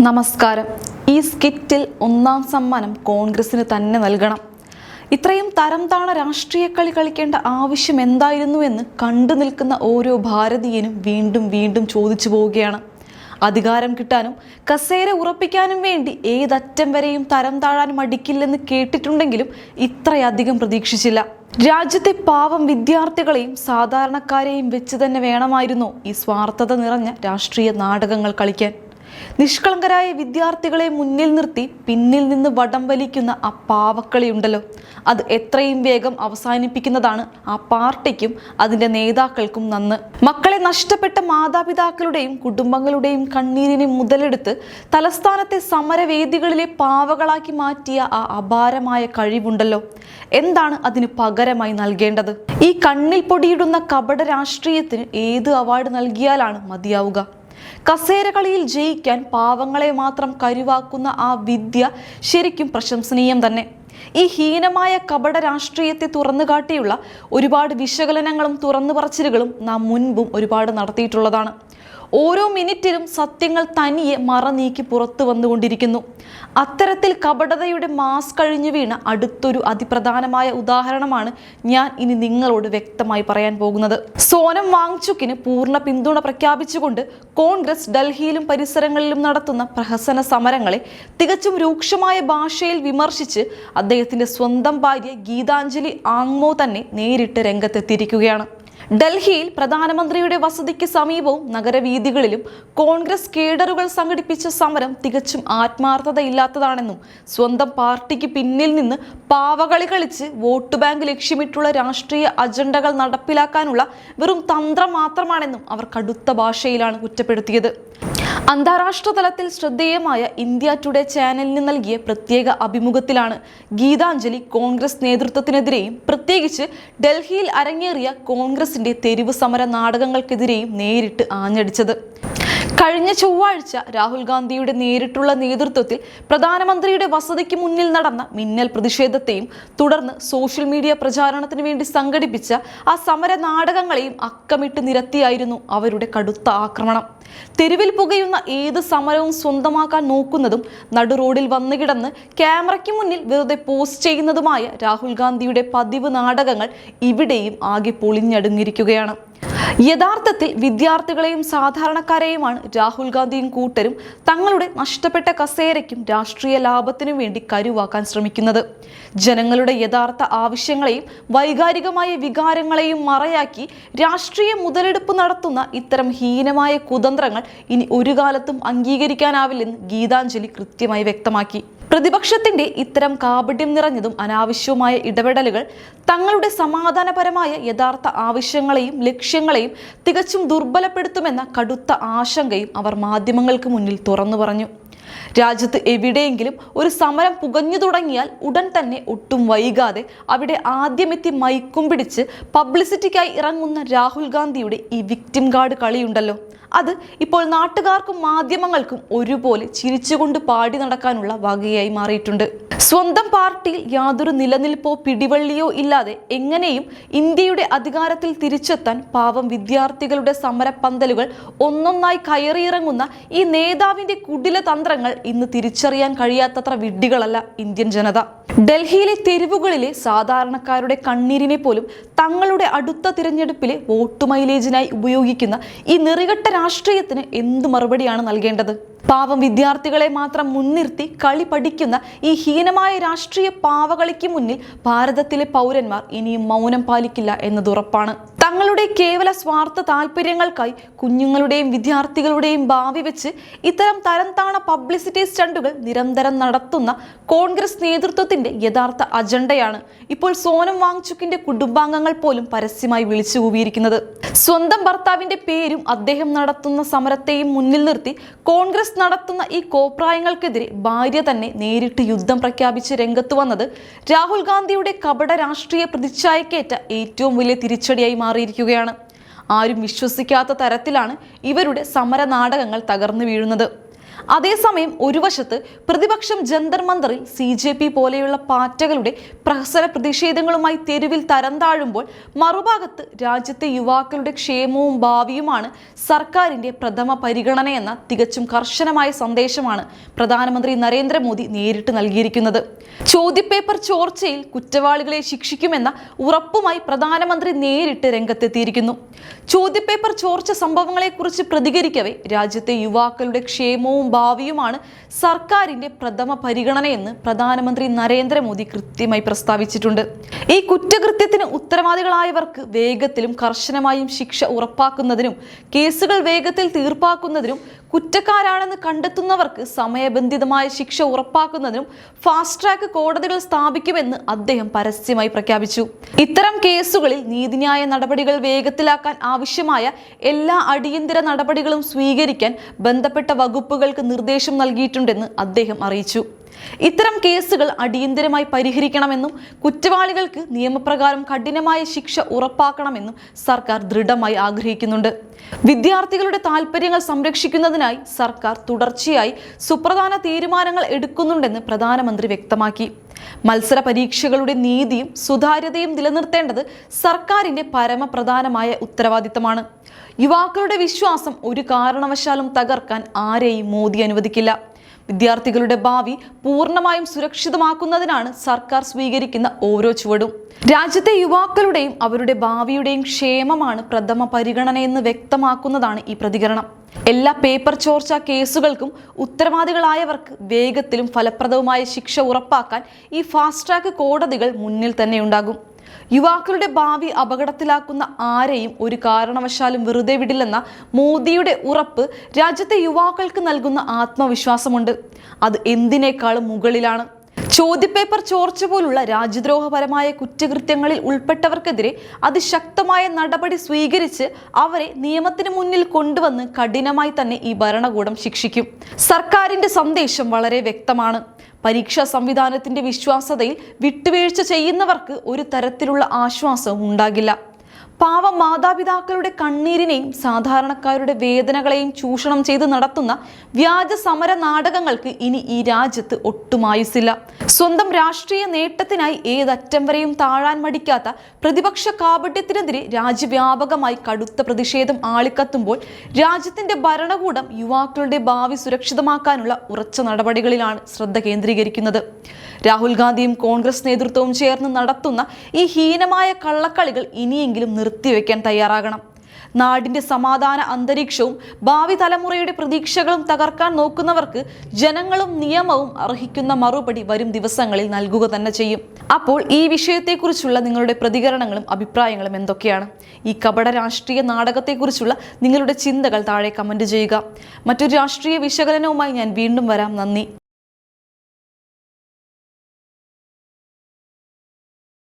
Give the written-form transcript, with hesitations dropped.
നമസ്കാരം. ഈ സ്കിറ്റിൽ ഒന്നാം സമ്മാനം കോൺഗ്രസിന് തന്നെ നൽകണം. ഇത്രയും തരം താണ രാഷ്ട്രീയ കളി കളിക്കേണ്ട ആവശ്യം എന്തായിരുന്നു എന്ന് കണ്ടു നിൽക്കുന്ന ഓരോ ഭാരതീയനും വീണ്ടും വീണ്ടും ചോദിച്ചു പോവുകയാണ്. അധികാരം കിട്ടാനും കസേര ഉറപ്പിക്കാനും വേണ്ടി ഏതറ്റം വരെയും തരം താഴാൻ മടിക്കില്ലെന്ന് കേട്ടിട്ടുണ്ടെങ്കിലും ഇത്രയധികം പ്രതീക്ഷിച്ചില്ല. രാജ്യത്തെ പാവം വിദ്യാർത്ഥികളെയും സാധാരണക്കാരെയും വെച്ച് തന്നെ വേണമായിരുന്നു ഈ സ്വാർത്ഥത നിറഞ്ഞ രാഷ്ട്രീയ നാടകങ്ങൾ കളിക്കാൻ. നിഷ്കളങ്കരായ വിദ്യാർത്ഥികളെ മുന്നിൽ നിർത്തി പിന്നിൽ നിന്ന് വടം വലിക്കുന്ന ആ പാവക്കളിയുണ്ടല്ലോ, അത് എത്രയും വേഗം അവസാനിപ്പിക്കുന്നതാണ് ആ പാർട്ടിക്കും അതിൻ്റെ നേതാക്കൾക്കും നന്ന്. മക്കളെ നഷ്ടപ്പെട്ട മാതാപിതാക്കളുടെയും കുടുംബങ്ങളുടെയും കണ്ണീരിനെ മുതലെടുത്ത് തലസ്ഥാനത്തെ സമരവേദികളിലെ പാവകളാക്കി മാറ്റിയ ആ അപാരമായ കഴിവുണ്ടല്ലോ, എന്താണ് അതിന് പകരമായി നൽകേണ്ടത്? ഈ കണ്ണിൽ പൊടിയിടുന്ന കപട രാഷ്ട്രീയത്തിന് ഏത് അവാർഡ് നൽകിയാലാണ് മതിയാവുക? കസേരകളിയിൽ ജയിക്കാൻ പാവങ്ങളെ മാത്രം കരുവാക്കുന്ന ആ വിദ്യ ശരിക്കും പ്രശംസനീയം തന്നെ. ഈ ഹീനമായ കപട രാഷ്ട്രീയത്തെ തുറന്നു കാട്ടിയുള്ള ഒരുപാട് വിശകലനങ്ങളും തുറന്നു പറച്ചിലുകളും നാം മുൻപും ഒരുപാട് നടത്തിയിട്ടുള്ളതാണ്. ഓരോ മിനിറ്റിലും സത്യങ്ങൾ തനിയെ മറ നീക്കി പുറത്തു വന്നുകൊണ്ടിരിക്കുന്നു. അത്തരത്തിൽ കപടതയുടെ മാസ് കഴിഞ്ഞു വീണ അടുത്തൊരു അതിപ്രധാനമായ ഉദാഹരണമാണ് ഞാൻ ഇനി നിങ്ങളോട് വ്യക്തമായി പറയാൻ പോകുന്നത്. സോനം വാങ്ചുക്കിന് പൂർണ്ണ പിന്തുണ പ്രഖ്യാപിച്ചുകൊണ്ട് കോൺഗ്രസ് ഡൽഹിയിലും പരിസരങ്ങളിലും നടത്തുന്ന പ്രഹസന സമരങ്ങളെ തികച്ചും രൂക്ഷമായ ഭാഷയിൽ വിമർശിച്ച് അദ്ദേഹത്തിന്റെ സ്വന്തം ഭാര്യ ഗീതാഞ്ജലി ആങ്മോ തന്നെ നേരിട്ട് രംഗത്തെത്തിയിരിക്കുകയാണ്. ഡൽഹിയിൽ പ്രധാനമന്ത്രിയുടെ വസതിക്ക് സമീപവും നഗരവീഥികളിലും കോൺഗ്രസ് കേഡറുകൾ സംഘടിപ്പിച്ച സമരം തികച്ചും ആത്മാർത്ഥതയില്ലാത്തതാണെന്നും സ്വന്തം പാർട്ടിക്ക് പിന്നിൽ നിന്ന് പാവകളി കളിച്ച് വോട്ട് ബാങ്ക് ലക്ഷ്യമിട്ടുള്ള രാഷ്ട്രീയ അജണ്ടകൾ നടപ്പിലാക്കാനുള്ള വെറും തന്ത്രം മാത്രമാണെന്നും അവർ കടുത്ത ഭാഷയിലാണ് കുറ്റപ്പെടുത്തിയത്. അന്താരാഷ്ട്ര തലത്തിൽ ശ്രദ്ധേയമായ ഇന്ത്യ ടുഡേ ചാനലിന് നൽകിയ പ്രത്യേക അഭിമുഖത്തിലാണ് ഗീതാഞ്ജലി കോൺഗ്രസ് നേതൃത്വത്തിനെതിരെയും പ്രത്യേകിച്ച് ഡൽഹിയിൽ അരങ്ങേറിയ കോൺഗ്രസിന്റെ തെരുവ് സമര നാടകങ്ങൾക്കെതിരെയും നേരിട്ട് ആഞ്ഞടിച്ചത്. കഴിഞ്ഞ ചൊവ്വാഴ്ച രാഹുൽ ഗാന്ധിയുടെ നേരിട്ടുള്ള നേതൃത്വത്തിൽ പ്രധാനമന്ത്രിയുടെ വസതിക്ക് മുന്നിൽ നടന്ന മിന്നൽ പ്രതിഷേധത്തെയും തുടർന്ന് സോഷ്യൽ മീഡിയ പ്രചാരണത്തിന് വേണ്ടി സംഘടിപ്പിച്ച ആ സമര നാടകങ്ങളെയും അക്കമിട്ട് നിരത്തിയായിരുന്നു അവരുടെ കടുത്ത ആക്രമണം. തെരുവിൽ പുകയുന്ന ഏത് സമരവും സ്വന്തമാക്കാൻ നോക്കുന്നതും നടു റോഡിൽ വന്നു കിടന്ന് ക്യാമറയ്ക്ക് മുന്നിൽ വെറുതെ പോസ്റ്റ് ചെയ്യുന്നതുമായ രാഹുൽ ഗാന്ധിയുടെ പതിവ് നാടകങ്ങൾ ഇവിടെയും ആകെ പൊളിഞ്ഞടുങ്ങിയിരിക്കുകയാണ്. യഥാർത്ഥത്തിൽ വിദ്യാർത്ഥികളെയും സാധാരണക്കാരെയുമാണ് രാഹുൽ ഗാന്ധിയും കൂട്ടരും തങ്ങളുടെ നഷ്ടപ്പെട്ട കസേരയ്ക്കും രാഷ്ട്രീയ ലാഭത്തിനും വേണ്ടി കരുവാക്കാൻ ശ്രമിക്കുന്നത്. ജനങ്ങളുടെ യഥാർത്ഥ ആവശ്യങ്ങളെയും വൈകാരികമായ വികാരങ്ങളെയും മറയാക്കി രാഷ്ട്രീയ മുതലെടുപ്പ് നടത്തുന്ന ഇത്തരം ഹീനമായ കുതന്ത്രങ്ങൾ ഇനി ഒരു കാലത്തും അംഗീകരിക്കാനാവില്ലെന്ന് ഗീതാഞ്ജലി കൃത്യമായി വ്യക്തമാക്കി. പ്രതിപക്ഷത്തിന്റെ ഇത്തരം കാപട്യം നിറഞ്ഞതും അനാവശ്യവുമായ ഇടപെടലുകൾ തങ്ങളുടെ സമാധാനപരമായ യഥാർത്ഥ ആവശ്യങ്ങളെയും ലക്ഷ്യങ്ങളെയും തികച്ചും ദുർബലപ്പെടുത്തുമെന്ന കടുത്ത ആശങ്കയും അവർ മാധ്യമങ്ങൾക്ക് മുന്നിൽ തുറന്നു പറഞ്ഞു. രാജ്യത്ത് എവിടെയെങ്കിലും ഒരു സമരം പുകഞ്ഞു തുടങ്ങിയാൽ ഉടൻ തന്നെ ഒട്ടും വൈകാതെ അവിടെ ആദ്യമെത്തി മൈക്കും പിടിച്ച് പബ്ലിസിറ്റിക്കായി ഇറങ്ങുന്ന രാഹുൽ ഗാന്ധിയുടെ ഈ വിക്ടിം കാർഡ് കളിയുണ്ടല്ലോ, അത് ഇപ്പോൾ നാട്ടുകാർക്കും മാധ്യമങ്ങൾക്കും ഒരുപോലെ ചിരിച്ചുകൊണ്ട് പാടി നടക്കാനുള്ള വകയായി മാറിയിട്ടുണ്ട്. സ്വന്തം പാർട്ടിയിൽ യാതൊരു നിലനിൽപ്പോ പിടിവള്ളിയോ ഇല്ലാതെ എങ്ങനെയും ഇന്ത്യയുടെ അധികാരത്തിൽ തിരിച്ചെത്താൻ പാവം വിദ്യാർത്ഥികളുടെ സമരപ്പന്തലുകൾ ഒന്നൊന്നായി കയറിയിറങ്ങുന്ന ഈ നേതാവിന്റെ കുടില തന്ത്രങ്ങൾ ഇന്ന് തിരിച്ചറിയാൻ കഴിയാത്തത്ര വിഡ്ഢികളല്ല ഇന്ത്യൻ ജനത. ഡൽഹിയിലെ തെരുവുകളിലെ സാധാരണക്കാരുടെ കണ്ണീരിനെ പോലും തങ്ങളുടെ അടുത്ത തിരഞ്ഞെടുപ്പിലെ വോട്ട് മൈലേജിനായി ഉപയോഗിക്കുന്ന ഈ നെറികെട്ട രാഷ്ട്രീയത്തിന് എന്ത് മറുപടിയാണ് നൽകേണ്ടത്? പാവം വിദ്യാർത്ഥികളെ മാത്രം മുൻനിർത്തി കളി പഠിക്കുന്ന ഈ ഹീനമായ രാഷ്ട്രീയ പാവകളിക്ക് മുന്നിൽ ഭാരതത്തിലെ പൗരന്മാർ ഇനിയും മൗനം പാലിക്കില്ല എന്നത് ഉറപ്പാണ്. തങ്ങളുടെ കേവല സ്വാർത്ഥ താല്പര്യങ്ങൾക്കായി കുഞ്ഞുങ്ങളുടെയും വിദ്യാർത്ഥികളുടെയും ഭാവി വെച്ച് ഇത്തരം തരം താണ പബ്ലിസിറ്റി സ്റ്റണ്ടുകൾ നിരന്തരം നടത്തുന്ന കോൺഗ്രസ് നേതൃത്വത്തിന്റെ യഥാർത്ഥ അജണ്ടയാണ് ഇപ്പോൾ സോനം വാങ്ചുക്കിന്റെ കുടുംബാംഗങ്ങൾ പോലും പരസ്യമായി വിളിച്ചു കൂവിയിരിക്കുന്നത്. സ്വന്തം ഭർത്താവിന്റെ പേരും അദ്ദേഹം നടത്തുന്ന സമരത്തെയും മുന്നിൽ നിർത്തി കോൺഗ്രസ് നടത്തുന്ന ഈ കോപ്രായങ്ങൾക്കെതിരെ ഭാര്യ തന്നെ നേരിട്ട് യുദ്ധം പ്രഖ്യാപിച്ച് രംഗത്ത് വന്നത് രാഹുൽ ഗാന്ധിയുടെ കപട രാഷ്ട്രീയ പ്രതിച്ഛായക്കേറ്റ ഏറ്റവും വലിയ തിരിച്ചടിയായി മാറിയിരിക്കുകയാണ്. ആരും വിശ്വസിക്കാത്ത തരത്തിലാണ് ഇവരുടെ സമര നാടകങ്ങൾ തകർന്നു വീഴുന്നത്. അതേസമയം ഒരു വശത്ത് പ്രതിപക്ഷം ജന്തർ മന്ദറിൽ CJP പോലെയുള്ള പാർട്ടികളുടെ പ്രഹസന പ്രതിഷേധങ്ങളുമായി തെരുവിൽ തരം താഴുമ്പോൾ മറുഭാഗത്ത് രാജ്യത്തെ യുവാക്കളുടെ ക്ഷേമവും ഭാവിയുമാണ് സർക്കാരിന്റെ പ്രഥമ പരിഗണനയെന്ന തികച്ചും കർശനമായ സന്ദേശമാണ് പ്രധാനമന്ത്രി നരേന്ദ്രമോദി നേരിട്ട് നൽകിയിരിക്കുന്നത്. ചോദ്യപേപ്പർ ചോർച്ചയിൽ കുറ്റവാളികളെ ശിക്ഷിക്കുമെന്ന ഉറപ്പുമായി പ്രധാനമന്ത്രി നേരിട്ട് രംഗത്തെത്തിയിരിക്കുന്നു. ചോദ്യപേപ്പർ ചോർച്ച സംഭവങ്ങളെക്കുറിച്ച് പ്രതികരിക്കവേ രാജ്യത്തെ യുവാക്കളുടെ ക്ഷേമവും ഭാവിയുമാണ് സർക്കാരിന്റെ പ്രഥമ പരിഗണനയെന്ന് പ്രധാനമന്ത്രി നരേന്ദ്രമോദി കൃത്യമായി പ്രസ്താവിച്ചിട്ടുണ്ട്. ഈ കുറ്റകൃത്യത്തിന് ഉത്തരവാദികളായവർക്ക് വേഗത്തിലും കർശനമായും ശിക്ഷ ഉറപ്പാക്കുന്നതിനും കേസുകൾ വേഗത്തിൽ തീർപ്പാക്കുന്നതിനും കുറ്റക്കാരാണെന്ന് കണ്ടെത്തുന്നവർക്ക് സമയബന്ധിതമായ ശിക്ഷ ഉറപ്പാക്കുന്നതിനും ഫാസ്റ്റ് ട്രാക്ക് കോടതികൾ സ്ഥാപിക്കുമെന്ന് അദ്ദേഹം പരസ്യമായി പ്രഖ്യാപിച്ചു. ഇത്തരം കേസുകളിൽ നീതിന്യായ നടപടികൾ വേഗത്തിലാക്കാൻ ആവശ്യമായ എല്ലാ അടിയന്തര നടപടികളും സ്വീകരിക്കാൻ ബന്ധപ്പെട്ട വകുപ്പുകൾക്ക് നിർദ്ദേശം നൽകിയിട്ടുണ്ടെന്ന് അദ്ദേഹം അറിയിച്ചു. ഇത്തരം കേസുകൾ അടിയന്തരമായി പരിഹരിക്കണമെന്നും കുറ്റവാളികൾക്ക് നിയമപ്രകാരം കഠിനമായ ശിക്ഷ ഉറപ്പാക്കണമെന്നും സർക്കാർ ദൃഢമായി ആഗ്രഹിക്കുന്നുണ്ട്. വിദ്യാർത്ഥികളുടെ താൽപ്പര്യങ്ങൾ സംരക്ഷിക്കുന്നതിനായി സർക്കാർ തുടർച്ചയായി സുപ്രധാന തീരുമാനങ്ങൾ എടുക്കുന്നുണ്ടെന്ന് പ്രധാനമന്ത്രി വ്യക്തമാക്കി. മത്സര പരീക്ഷകളുടെ നീതിയും സുതാര്യതയും നിലനിർത്തേണ്ടത് സർക്കാരിന്റെ പരമപ്രധാനമായ ഉത്തരവാദിത്തമാണ്. യുവാക്കളുടെ വിശ്വാസം ഒരു കാരണവശാലും തകർക്കാൻ ആരെയും മോദി അനുവദിക്കില്ല. വിദ്യാർത്ഥികളുടെ ഭാവി പൂർണ്ണമായും സുരക്ഷിതമാക്കുന്നതിനാണ് സർക്കാർ സ്വീകരിക്കുന്ന ഓരോ ചുവടും. രാജ്യത്തെ യുവാക്കളുടെയും അവരുടെ ഭാവിയുടെയും ക്ഷേമമാണ് പ്രഥമ പരിഗണനയെന്ന് വ്യക്തമാക്കുന്നതാണ് ഈ പ്രതികരണം. എല്ലാ പേപ്പർ ചോർച്ച കേസുകൾക്കും ഉത്തരവാദികളായവർക്ക് വേഗത്തിലും ഫലപ്രദവുമായ ശിക്ഷ ഉറപ്പാക്കാൻ ഈ ഫാസ്റ്റ് ട്രാക്ക് കോടതികൾ മുന്നിൽ തന്നെ ഉണ്ടാകും. യുവാക്കളുടെ ഭാവി അപകടത്തിലാക്കുന്ന ആരെയും ഒരു കാരണവശാലും വെറുതെ വിടില്ലെന്ന മോദിയുടെ ഉറപ്പ് രാജ്യത്തെ യുവാക്കൾക്ക് നൽകുന്ന ആത്മവിശ്വാസമുണ്ട്. അത് എന്തിനേക്കാളും മുകളിലാണ്. ചോദ്യപേപ്പർ ചോർച്ച പോലുള്ള രാജ്യദ്രോഹപരമായ കുറ്റകൃത്യങ്ങളിൽ ഉൾപ്പെട്ടവർക്കെതിരെ അതിശക്തമായ നടപടി സ്വീകരിച്ച് അവരെ നിയമത്തിന് മുന്നിൽ കൊണ്ടുവന്ന് കഠിനമായി തന്നെ ഈ ഭരണകൂടം ശിക്ഷിക്കും. സർക്കാരിന്റെ സന്ദേശം വളരെ വ്യക്തമാണ്. പരീക്ഷാ സംവിധാനത്തിന്റെ വിശ്വാസ്യതയിൽ വിട്ടുവീഴ്ച ചെയ്യുന്നവർക്ക് ഒരു തരത്തിലുള്ള ആശ്വാസവും ഉണ്ടാകില്ല. പാവം മാതാപിതാക്കളുടെ കണ്ണീരിനെയും സാധാരണക്കാരുടെ വേദനകളെയും ചൂഷണം ചെയ്ത് നടത്തുന്ന വ്യാജ സമര നാടകങ്ങൾക്ക് ഇനി ഈ രാജ്യത്ത് ഒട്ടും ആയുസ്സില്ല. സ്വന്തം രാഷ്ട്രീയ നേട്ടത്തിനായി ഏതറ്റം വരെയും താഴാൻ മടിക്കാത്ത പ്രതിപക്ഷ കാപട്യത്തിനെതിരെ രാജ്യവ്യാപകമായി കടുത്ത പ്രതിഷേധം ആളിക്കത്തുമ്പോൾ രാജ്യത്തിന്റെ ഭരണകൂടം യുവാക്കളുടെ ഭാവി സുരക്ഷിതമാക്കാനുള്ള ഉറച്ച നടപടികളിലാണ് ശ്രദ്ധ കേന്ദ്രീകരിക്കുന്നത്. രാഹുൽ ഗാന്ധിയും കോൺഗ്രസ് നേതൃത്വവും ചേർന്ന് നടത്തുന്ന ഈ ഹീനമായ കള്ളക്കളികൾ ഇനിയെങ്കിലും നിർത്തിവെക്കാൻ തയ്യാറാകണം. നാടിന്റെ സമാധാന അന്തരീക്ഷവും ഭാവി തലമുറയുടെ പ്രതീക്ഷകളും തകർക്കാൻ നോക്കുന്നവർക്ക് ജനങ്ങളും നിയമവും അർഹിക്കുന്ന മറുപടി വരും ദിവസങ്ങളിൽ നൽകുക തന്നെ ചെയ്യും. അപ്പോൾ ഈ വിഷയത്തെക്കുറിച്ചുള്ള നിങ്ങളുടെ പ്രതികരണങ്ങളും അഭിപ്രായങ്ങളും എന്തൊക്കെയാണ്? ഈ കപട രാഷ്ട്രീയ നാടകത്തെക്കുറിച്ചുള്ള നിങ്ങളുടെ ചിന്തകൾ താഴെ കമന്റ് ചെയ്യുക. മറ്റൊരു രാഷ്ട്രീയ വിശകലനവുമായി ഞാൻ വീണ്ടും വരാം. നന്ദി.